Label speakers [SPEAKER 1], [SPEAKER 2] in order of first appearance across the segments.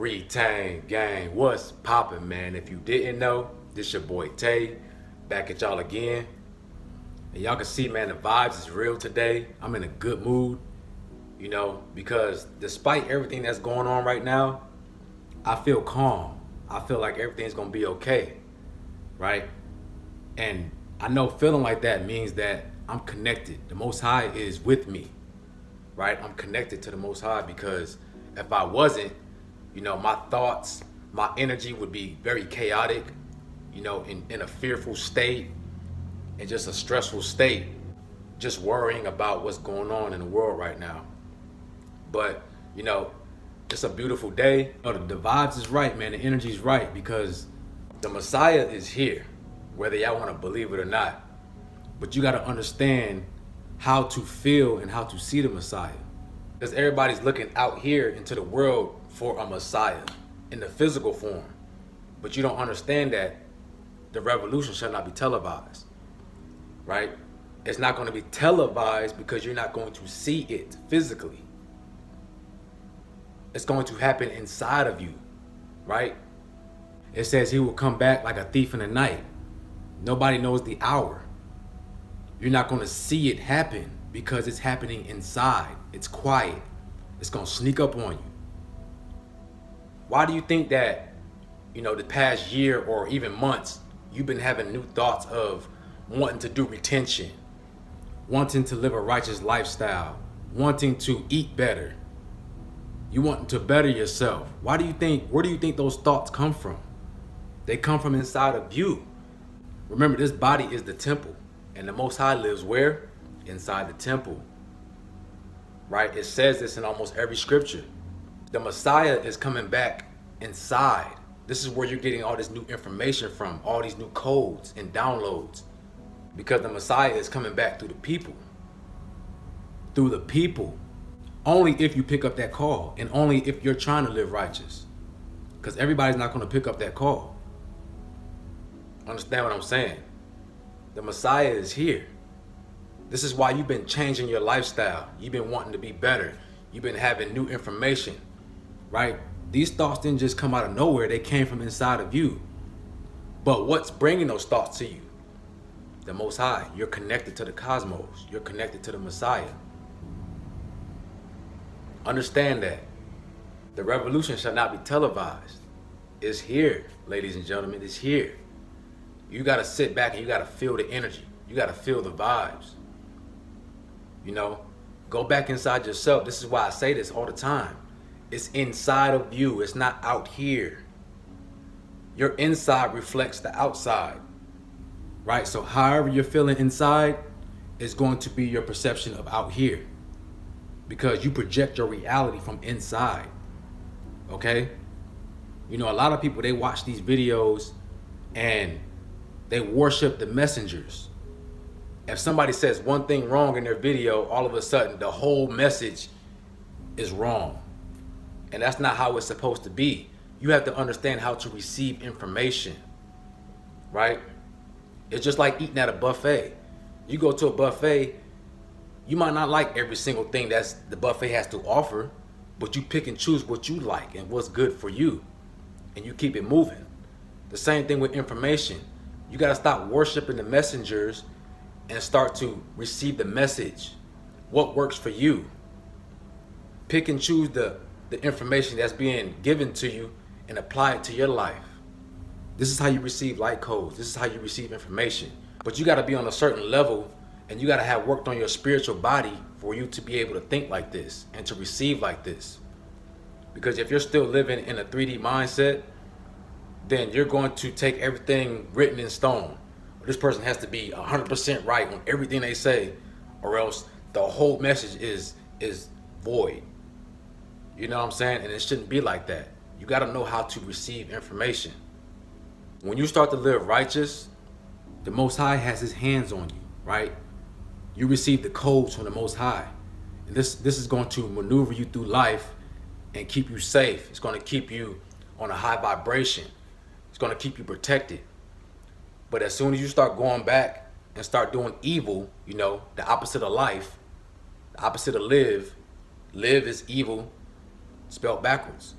[SPEAKER 1] Retain gang, what's poppin', man? If you didn't know, this your boy Tay, back at y'all again. And y'all can see, man, the vibes is real today. I'm in a good mood, because despite everything that's going on right now, I feel calm. I feel like everything's gonna be okay, right? And I know feeling like that means that I'm connected. The Most High is with me, right? I'm connected to the Most High because if I wasn't, my thoughts, my energy would be very chaotic, in a fearful state and just a stressful state, just worrying about what's going on in the world right now. But, it's a beautiful day. The vibes is right, man. The energy is right because the Messiah is here, whether y'all want to believe it or not. But you got to understand how to feel and how to see the Messiah. Because everybody's looking out here into the world for a Messiah in the physical form. But you don't understand that the revolution shall not be televised, right? It's not going to be televised because you're not going to see it physically. It's going to happen inside of you, right? It says he will come back like a thief in the night. Nobody knows the hour. You're not going to see it happen because it's happening inside. It's quiet. It's going to sneak up on you. Why do you think that, the past year or even months, you've been having new thoughts of wanting to do retention, wanting to live a righteous lifestyle, wanting to eat better? You wanting to better yourself. Where do you think those thoughts come from? They come from inside of you. Remember, this body is the temple, and the Most High lives where? Inside the temple, right? It says this in almost every scripture. The Messiah is coming back inside. This is where you're getting all this new information from, all these new codes and downloads, because the Messiah is coming back through the people. Through the people. Only if you pick up that call, and only if you're trying to live righteous, because everybody's not going to pick up that call. Understand what I'm saying? The Messiah is here. This is why you've been changing your lifestyle. You've been wanting to be better. You've been having new information, right? These thoughts didn't just come out of nowhere. They came from inside of you. But what's bringing those thoughts to you? The Most High. You're connected to the cosmos. You're connected to the Messiah. Understand that. The revolution shall not be televised. It's here, ladies and gentlemen. It's here. You got to sit back and you got to feel the energy. You got to feel the vibes. Go back inside yourself. This is why I say this all the time. It's inside of you. It's not out here. Your inside reflects the outside, right? So however you're feeling inside is going to be your perception of out here, because you project your reality from inside, okay? A lot of people, they watch these videos and they worship the messengers. If somebody says one thing wrong in their video, all of a sudden the whole message is wrong. And that's not how it's supposed to be. You have to understand how to receive information, right? It's just like eating at a buffet. You go to a buffet, you might not like every single thing that's the buffet has to offer, but you pick and choose what you like and what's good for you, and you keep it moving. The same thing with information. You got to stop worshiping the messengers and start to receive the message. What works for you? Pick and choose the information that's being given to you and apply it to your life. This is how you receive light codes. This is how you receive information. But you got to be on a certain level, and you got to have worked on your spiritual body for you to be able to think like this and to receive like this. Because if you're still living in a 3D mindset, then you're going to take everything written in stone. This person has to be 100% right on everything they say, or else the whole message is void. You know what I'm saying? And it shouldn't be like that. You got to know how to receive information. When you start to live righteous, the Most High has his hands on you, right? You receive the codes from the Most High. And this is going to maneuver you through life and keep you safe. It's going to keep you on a high vibration. It's going to keep you protected. But as soon as you start going back and start doing evil, the opposite of life, the opposite of live is evil spelled backwards.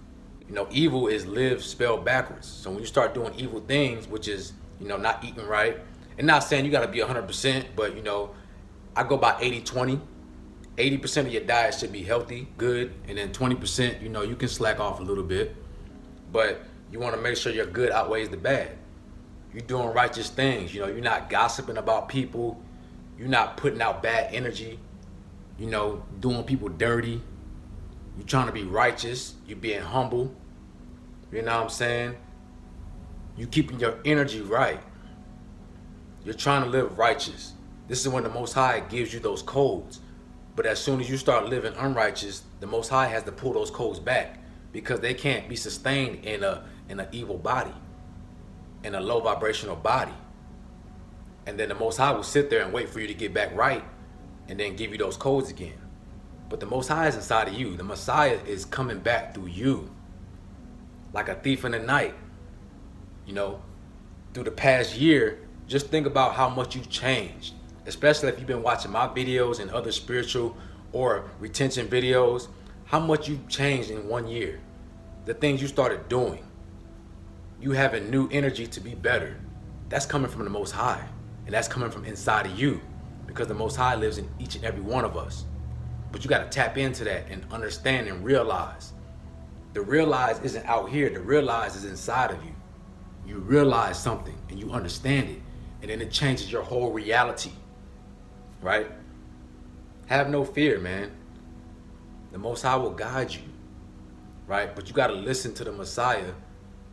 [SPEAKER 1] You know, evil is live spelled backwards. So when you start doing evil things, which is, you know, not eating right, and not saying you got to be 100%, but, you know, I go by 80-20. 80% of your diet should be healthy, good, and then 20%, you know, you can slack off a little bit, but you want to make sure your good outweighs the bad. You're doing righteous things, you know, you're not gossiping about people, you're not putting out bad energy, you know, doing people dirty. You're trying to be righteous, you're being humble, you know what I'm saying? You keeping your energy right. You're trying to live righteous. This is when the Most High gives you those codes. But as soon as you start living unrighteous, the Most High has to pull those codes back because they can't be sustained in an evil body, in a low vibrational body. And then the Most High will sit there and wait for you to get back right and then give you those codes again. But the Most High is inside of you. The Messiah is coming back through you like a thief in the night. You know, through the past year, just think about how much you've changed, especially if you've been watching my videos and other spiritual or retention videos, how much you've changed in 1 year. The things you started doing. You having new energy to be better. That's coming from the Most High. And that's coming from inside of you because the Most High lives in each and every one of us. But you got to tap into that and understand and realize. The realize isn't out here. The realize is inside of you. You realize something and you understand it. And then it changes your whole reality. Right? Have no fear, man. The Most High will guide you. Right? But you got to listen to the Messiah.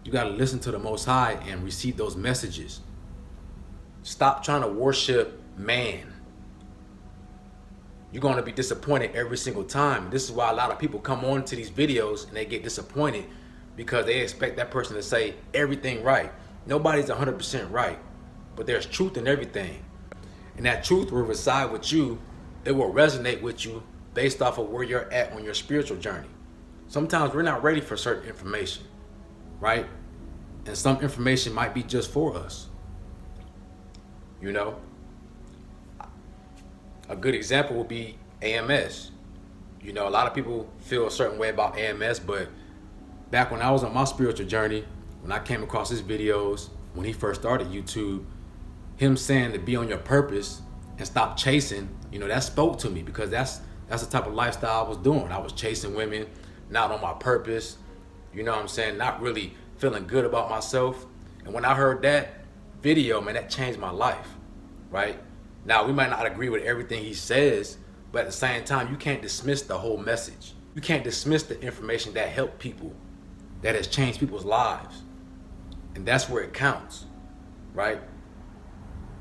[SPEAKER 1] You got to listen to the Most High and receive those messages. Stop trying to worship man. You're going to be disappointed every single time. This is why a lot of people come on to these videos and they get disappointed because they expect that person to say everything right. Nobody's 100% right, but there's truth in everything. And that truth will reside with you. It will resonate with you based off of where you're at on your spiritual journey. Sometimes we're not ready for certain information, right? And some information might be just for us. You know? A good example would be AMS. You know, a lot of people feel a certain way about AMS, but back when I was on my spiritual journey, when I came across his videos, when he first started YouTube, him saying to be on your purpose and stop chasing, you know, that spoke to me because that's the type of lifestyle I was doing. I was chasing women, not on my purpose, you know what I'm saying, not really feeling good about myself. And when I heard that video, man, that changed my life, right? Now, we might not agree with everything he says, but at the same time, you can't dismiss the whole message. You can't dismiss the information that helped people, that has changed people's lives. And that's where it counts, right?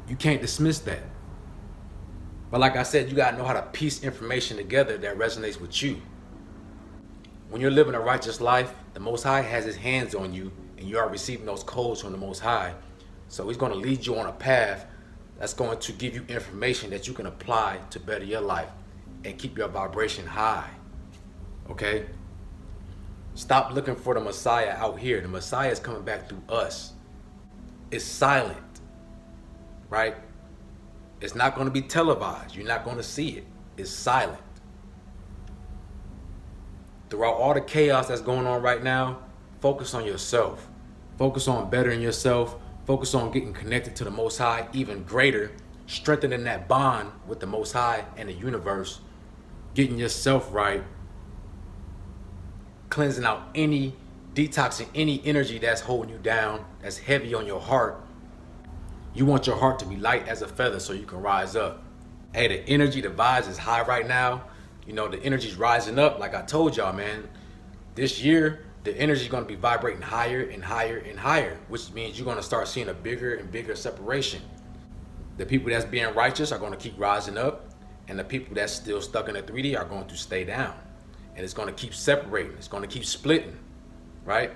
[SPEAKER 1] You can't dismiss that. But like I said, you gotta know how to piece information together that resonates with you. When you're living a righteous life, the Most High has his hands on you and you are receiving those codes from the Most High. So he's gonna lead you on a path that's going to give you information that you can apply to better your life and keep your vibration high, okay? Stop looking for the Messiah out here. The Messiah is coming back through us. It's silent, right? It's not going to be televised. You're not going to see it. It's silent. Throughout all the chaos that's going on right now, focus on yourself. Focus on bettering yourself. Focus on getting connected to the Most High even greater, strengthening that bond with the Most High and the universe, getting yourself right, cleansing out detoxing any energy that's holding you down, that's heavy on your heart. You want your heart to be light as a feather so you can rise up. Hey, the energy, the vibes is high right now. You know, the energy's rising up. Like I told y'all, man, this year, the energy is going to be vibrating higher and higher and higher, which means you're going to start seeing a bigger and bigger separation. The people that's being righteous are going to keep rising up, and the people that's still stuck in the 3D are going to stay down. And it's going to keep separating. It's going to keep splitting, right?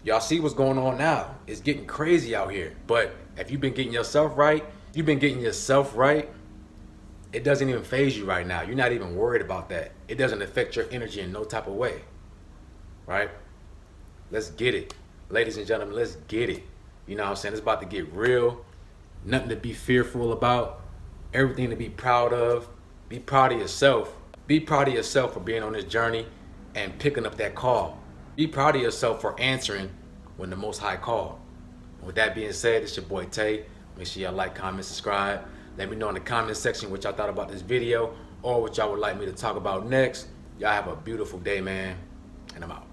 [SPEAKER 1] Y'all see what's going on now. It's getting crazy out here. But if you've been getting yourself right, it doesn't even phase you right now. You're not even worried about that. It doesn't affect your energy in no type of way. Right? Let's get it. Ladies and gentlemen, let's get it. You know what I'm saying? It's about to get real. Nothing to be fearful about. Everything to be proud of. Be proud of yourself. Be proud of yourself for being on this journey and picking up that call. Be proud of yourself for answering when the Most High called. With that being said, it's your boy Tay. Make sure y'all like, comment, subscribe. Let me know in the comment section what y'all thought about this video or what y'all would like me to talk about next. Y'all have a beautiful day, man. And I'm out.